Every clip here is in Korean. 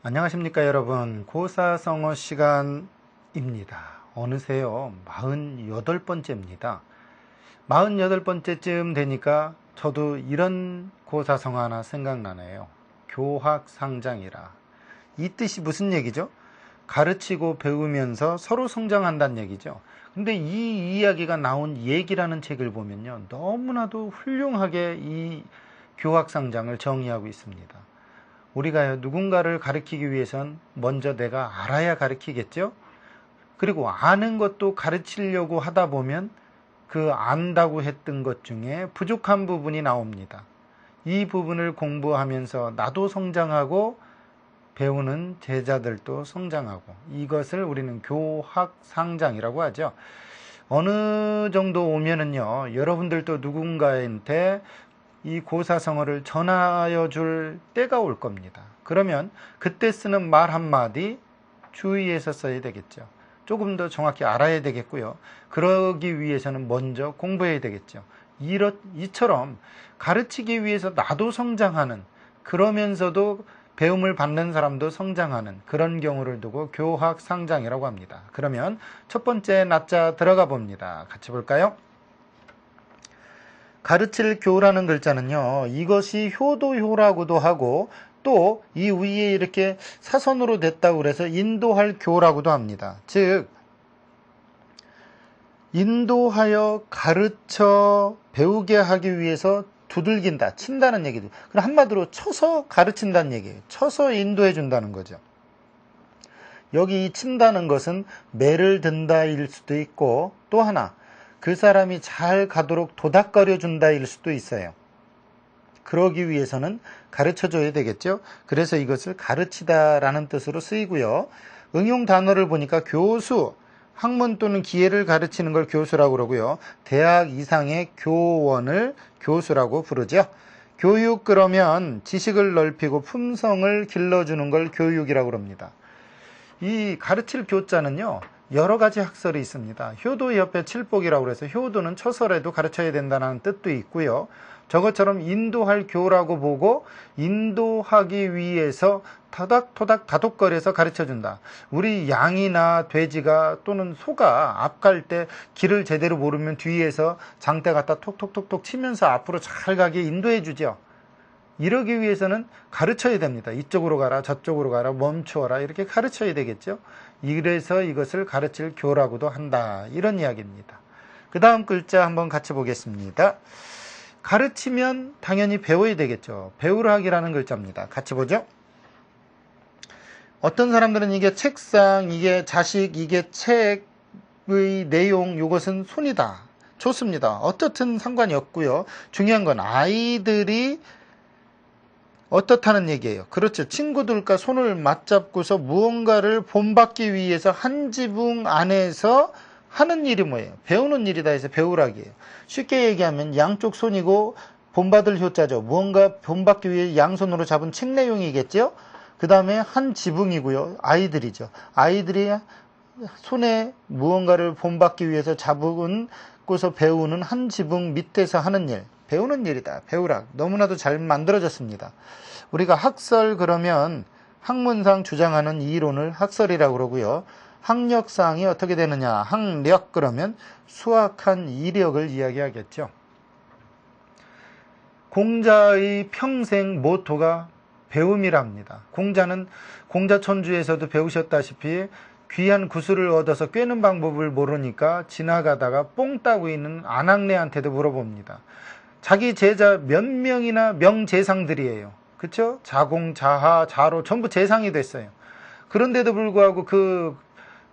안녕하십니까 여러분. 고사성어 시간입니다. 어느새요 48번째입니다. 48번째쯤 되니까 저도 이런 고사성어 하나 생각나네요. 교학상장이라. 이 뜻이 무슨 얘기죠? 가르치고 배우면서 서로 성장한다는 얘기죠. 근데 이 이야기가 나온 얘기라는 책을 보면요, 너무나도 훌륭하게 이 교학상장을 정의하고 있습니다. 우리가 누군가를 가르치기 위해선 먼저 내가 알아야 가르치겠죠? 그리고 아는 것도 가르치려고 하다 보면 그 안다고 했던 것 중에 부족한 부분이 나옵니다. 이 부분을 공부하면서 나도 성장하고 배우는 제자들도 성장하고, 이것을 우리는 교학상장이라고 하죠. 어느 정도 오면은요, 여러분들도 누군가한테 이 고사성어를 전하여 줄 때가 올 겁니다. 그러면 그때 쓰는 말 한마디 주의해서 써야 되겠죠. 조금 더 정확히 알아야 되겠고요. 그러기 위해서는 먼저 공부해야 되겠죠. 이처럼 가르치기 위해서 나도 성장하는, 그러면서도 배움을 받는 사람도 성장하는 그런 경우를 두고 교학상장이라고 합니다. 그러면 첫 번째 낮자 들어가 봅니다. 같이 볼까요? 가르칠 교라는 글자는요, 이것이 효도효라고도 하고, 또 이 위에 이렇게 사선으로 됐다고 그래서 인도할 교라고도 합니다. 즉, 인도하여 가르쳐 배우게 하기 위해서 두들긴다, 친다는 얘기죠. 그럼 한마디로 쳐서 가르친다는 얘기예요. 쳐서 인도해 준다는 거죠. 여기 친다는 것은 매를 든다일 수도 있고, 또 하나, 그 사람이 잘 가도록 도닥거려 준다일 수도 있어요. 그러기 위해서는 가르쳐줘야 되겠죠. 그래서 이것을 가르치다라는 뜻으로 쓰이고요. 응용 단어를 보니까 교수, 학문 또는 기회를 가르치는 걸 교수라고 그러고요. 대학 이상의 교원을 교수라고 부르죠. 교육 그러면 지식을 넓히고 품성을 길러주는 걸 교육이라고 그럽니다. 이 가르칠 교자는요, 여러 가지 학설이 있습니다. 효도 옆에 칠복이라고 해서 효도는 처서라도 가르쳐야 된다는 뜻도 있고요. 저것처럼 인도할 교라고 보고 인도하기 위해서 토닥토닥 다독거려서 가르쳐준다. 우리 양이나 돼지가 또는 소가 앞 갈 때 길을 제대로 모르면 뒤에서 장대 갖다 톡톡톡톡 치면서 앞으로 잘 가게 인도해 주죠. 이러기 위해서는 가르쳐야 됩니다. 이쪽으로 가라, 저쪽으로 가라, 멈추어라, 이렇게 가르쳐야 되겠죠. 이래서 이것을 가르칠 교라고도 한다, 이런 이야기입니다. 그 다음 글자 한번 같이 보겠습니다. 가르치면 당연히 배워야 되겠죠. 배우라기라는 글자입니다. 같이 보죠. 어떤 사람들은 이게 책상, 이게 자식, 이게 책의 내용, 이것은 손이다, 좋습니다. 어떻든 상관이 없고요. 중요한 건 아이들이 어떻다는 얘기예요. 그렇죠. 친구들과 손을 맞잡고서 무언가를 본받기 위해서 한 지붕 안에서 하는 일이 뭐예요? 배우는 일이다 해서 배우라기예요. 쉽게 얘기하면 양쪽 손이고 본받을 효자죠. 무언가 본받기 위해 양손으로 잡은 책 내용이겠죠. 그 다음에 한 지붕이고요. 아이들이죠. 아이들이 손에 무언가를 본받기 위해서 잡고서 배우는 한 지붕 밑에서 하는 일. 배우는 일이다. 배우락. 너무나도 잘 만들어졌습니다. 우리가 학설 그러면 학문상 주장하는 이론을 학설이라고 그러고요. 학력상이 어떻게 되느냐. 학력 그러면 수학한 이력을 이야기하겠죠. 공자의 평생 모토가 배움이랍니다. 공자는 공자천주에서도 배우셨다시피 귀한 구슬을 얻어서 꿰는 방법을 모르니까 지나가다가 뽕 따고 있는 안학내한테도 물어봅니다. 자기 제자 몇 명이나 명재상들이에요. 그렇죠? 자공, 자하, 자로 전부 재상이 됐어요. 그런데도 불구하고 그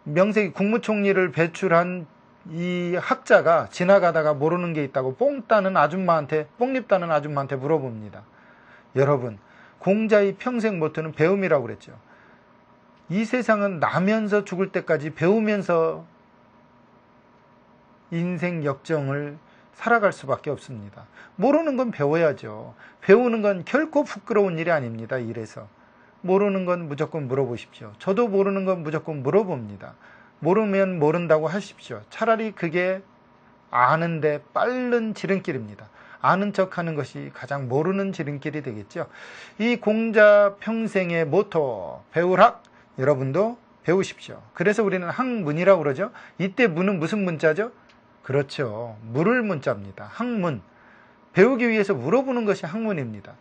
명색이 국무총리를 배출한 이 학자가 지나가다가 모르는 게 있다고 뽕립 따는 아줌마한테 물어봅니다. 여러분, 공자의 평생 모토는 배움이라고 그랬죠. 이 세상은 나면서 죽을 때까지 배우면서 인생 역정을 살아갈 수밖에 없습니다. 모르는 건 배워야죠. 배우는 건 결코 부끄러운 일이 아닙니다. 이래서 모르는 건 무조건 물어보십시오. 저도 모르는 건 무조건 물어봅니다. 모르면 모른다고 하십시오. 차라리 그게 아는데 빠른 지름길입니다. 아는 척하는 것이 가장 모르는 지름길이 되겠죠. 이 공자 평생의 모토 배울학 여러분도 배우십시오. 그래서 우리는 학문이라고 그러죠. 이때 문은 무슨 문자죠? 그렇죠. 물을 문자입니다. 학문. 배우기 위해서 물어보는 것이 학문입니다.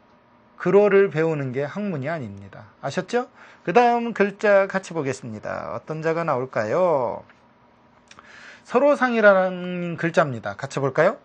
글어를 배우는 게 학문이 아닙니다. 아셨죠? 그 다음 글자 같이 보겠습니다. 어떤 자가 나올까요? 서로상이라는 글자입니다. 같이 볼까요?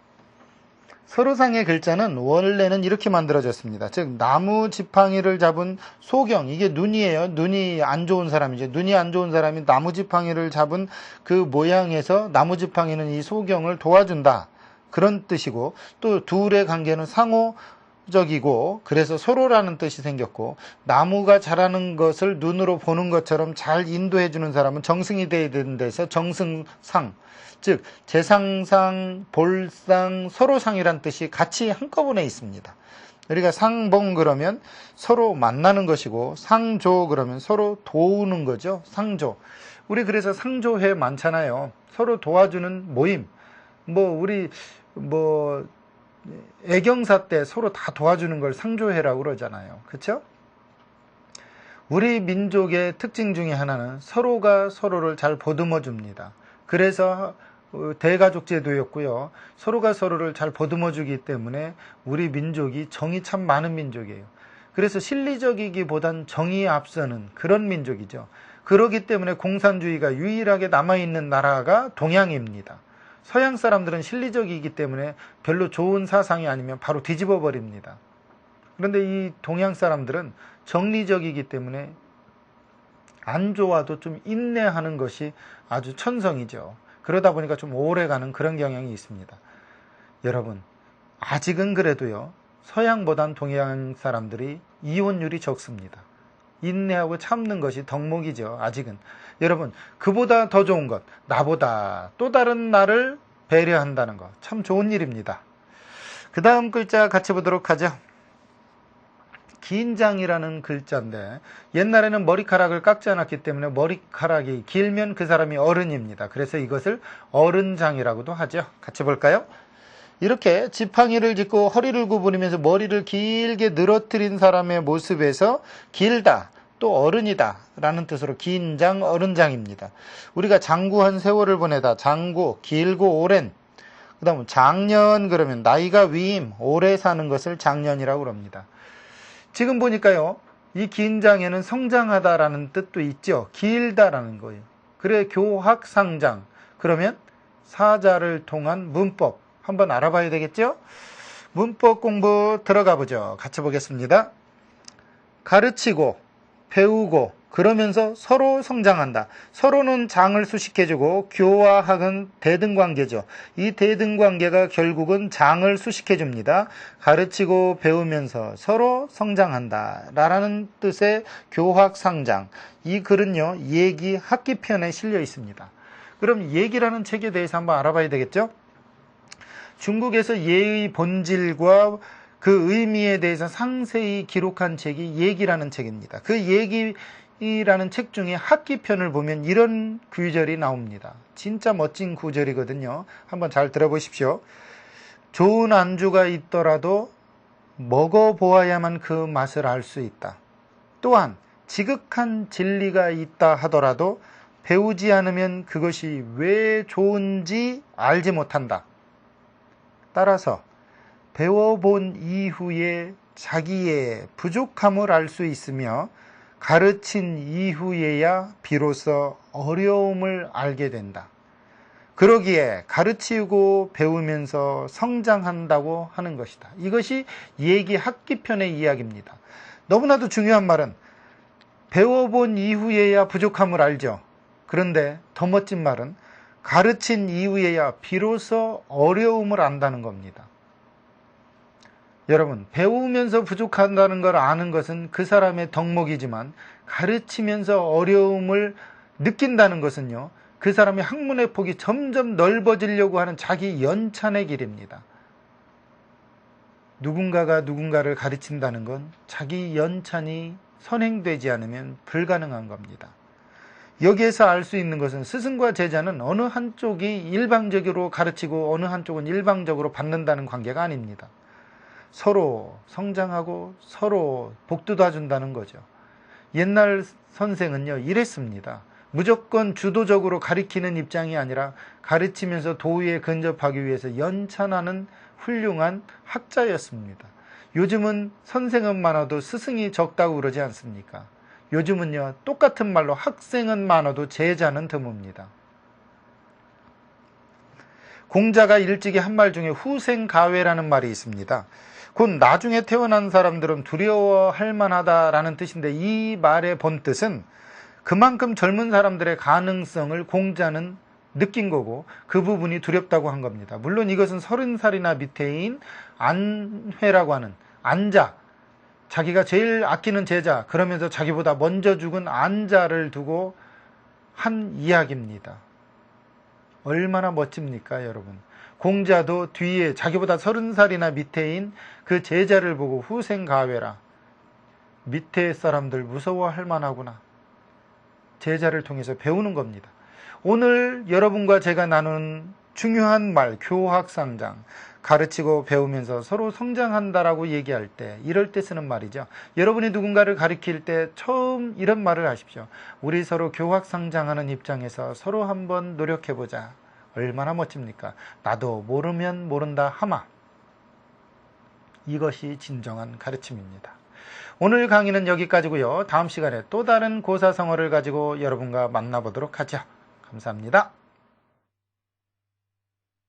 서로상의 글자는 원래는 이렇게 만들어졌습니다. 즉 나무 지팡이를 잡은 소경, 이게 눈이에요. 눈이 안 좋은 사람이죠. 눈이 안 좋은 사람이 나무 지팡이를 잡은 그 모양에서 나무 지팡이는 이 소경을 도와준다. 그런 뜻이고, 또 둘의 관계는 상호적이고, 그래서 서로라는 뜻이 생겼고, 나무가 자라는 것을 눈으로 보는 것처럼 잘 인도해주는 사람은 정승이 되어야 되는 데서 정승상, 즉 재상상, 볼상, 서로상이란 뜻이 같이 한꺼번에 있습니다. 우리가 상봉 그러면 서로 만나는 것이고, 상조 그러면 서로 도우는 거죠. 상조. 우리 그래서 상조회 많잖아요. 서로 도와주는 모임. 우리 애경사 때 서로 다 도와주는 걸 상조회라고 그러잖아요. 그렇죠? 우리 민족의 특징 중에 하나는 서로가 서로를 잘 보듬어 줍니다. 그래서 대가족 제도였고요. 서로가 서로를 잘 보듬어 주기 때문에 우리 민족이 정이 참 많은 민족이에요. 그래서 실리적이기보단 정의에 앞서는 그런 민족이죠. 그렇기 때문에 공산주의가 유일하게 남아있는 나라가 동양입니다. 서양 사람들은 실리적이기 때문에 별로 좋은 사상이 아니면 바로 뒤집어 버립니다. 그런데 이 동양 사람들은 정리적이기 때문에 안 좋아도 좀 인내하는 것이 아주 천성이죠. 그러다 보니까 좀 오래가는 그런 경향이 있습니다. 여러분, 아직은 그래도요, 서양보단 동양 사람들이 이혼율이 적습니다. 인내하고 참는 것이 덕목이죠. 아직은. 여러분, 그보다 더 좋은 것, 나보다 또 다른 나를 배려한다는 것, 참 좋은 일입니다. 그 다음 글자 같이 보도록 하죠. 긴장이라는 글자인데, 옛날에는 머리카락을 깎지 않았기 때문에 머리카락이 길면 그 사람이 어른입니다. 그래서 이것을 어른장이라고도 하죠. 같이 볼까요? 이렇게 지팡이를 짚고 허리를 구부리면서 머리를 길게 늘어뜨린 사람의 모습에서 길다, 또 어른이다 라는 뜻으로 긴장, 어른장입니다. 우리가 장구한 세월을 보내다, 장구, 길고 오랜. 그 다음 장년 그러면 나이가 위임, 오래 사는 것을 장년이라고 합니다. 지금 보니까요, 이 긴장에는 성장하다라는 뜻도 있죠. 길다라는 거예요. 그래 교학상장, 그러면 사자를 통한 문법 한번 알아봐야 되겠죠? 문법 공부 들어가 보죠. 같이 보겠습니다. 가르치고 배우고 그러면서 서로 성장한다. 서로는 장을 수식해주고 교와 학은 대등관계죠. 이 대등관계가 결국은 장을 수식해줍니다. 가르치고 배우면서 서로 성장한다 라는 뜻의 교학상장. 이 글은요, 예기 학기편에 실려 있습니다. 그럼 예기라는 책에 대해서 한번 알아봐야 되겠죠? 중국에서 예의 본질과 그 의미에 대해서 상세히 기록한 책이 예기라는 책입니다. 그 예기라는 책 중에 학기편을 보면 이런 구절이 나옵니다. 진짜 멋진 구절이거든요. 한번 잘 들어보십시오. 좋은 안주가 있더라도 먹어보아야만 그 맛을 알 수 있다. 또한 지극한 진리가 있다 하더라도 배우지 않으면 그것이 왜 좋은지 알지 못한다. 따라서 배워본 이후에 자기의 부족함을 알 수 있으며 가르친 이후에야 비로소 어려움을 알게 된다. 그러기에 가르치고 배우면서 성장한다고 하는 것이다. 이것이 예기 학기편의 이야기입니다. 너무나도 중요한 말은 배워본 이후에야 부족함을 알죠. 그런데 더 멋진 말은 가르친 이후에야 비로소 어려움을 안다는 겁니다. 여러분, 배우면서 부족한다는 걸 아는 것은 그 사람의 덕목이지만 가르치면서 어려움을 느낀다는 것은요, 그 사람의 학문의 폭이 점점 넓어지려고 하는 자기 연찬의 길입니다. 누군가가 누군가를 가르친다는 건 자기 연찬이 선행되지 않으면 불가능한 겁니다. 여기에서 알 수 있는 것은 스승과 제자는 어느 한쪽이 일방적으로 가르치고 어느 한쪽은 일방적으로 받는다는 관계가 아닙니다. 서로 성장하고 서로 복도 놔준다는 거죠. 옛날 선생은요, 이랬습니다. 무조건 주도적으로 가르치는 입장이 아니라 가르치면서 도의에 근접하기 위해서 연찬하는 훌륭한 학자였습니다. 요즘은 선생은 많아도 스승이 적다고 그러지 않습니까? 요즘은요, 똑같은 말로 학생은 많아도 제자는 드뭅니다. 공자가 일찍이 한 말 중에 후생가외라는 말이 있습니다. 곧 나중에 태어난 사람들은 두려워할 만하다라는 뜻인데, 이 말의 본뜻은 그만큼 젊은 사람들의 가능성을 공자는 느낀 거고 그 부분이 두렵다고 한 겁니다. 물론 이것은 30살이나 밑에인 안회라고 하는 안자, 자기가 제일 아끼는 제자, 그러면서 자기보다 먼저 죽은 안자를 두고 한 이야기입니다. 얼마나 멋집니까, 여러분? 공자도 뒤에 자기보다 30살이나 밑에인 그 제자를 보고 후생가외라, 밑에 사람들 무서워할 만하구나, 제자를 통해서 배우는 겁니다. 오늘 여러분과 제가 나눈 중요한 말, 교학상장, 가르치고 배우면서 서로 성장한다라고 얘기할 때, 이럴 때 쓰는 말이죠. 여러분이 누군가를 가르칠 때 처음 이런 말을 하십시오. 우리 서로 교학상장하는 입장에서 서로 한번 노력해보자. 얼마나 멋집니까? 나도 모르면 모른다 하마. 이것이 진정한 가르침입니다. 오늘 강의는 여기까지고요. 다음 시간에 또 다른 고사성어를 가지고 여러분과 만나보도록 하죠. 감사합니다.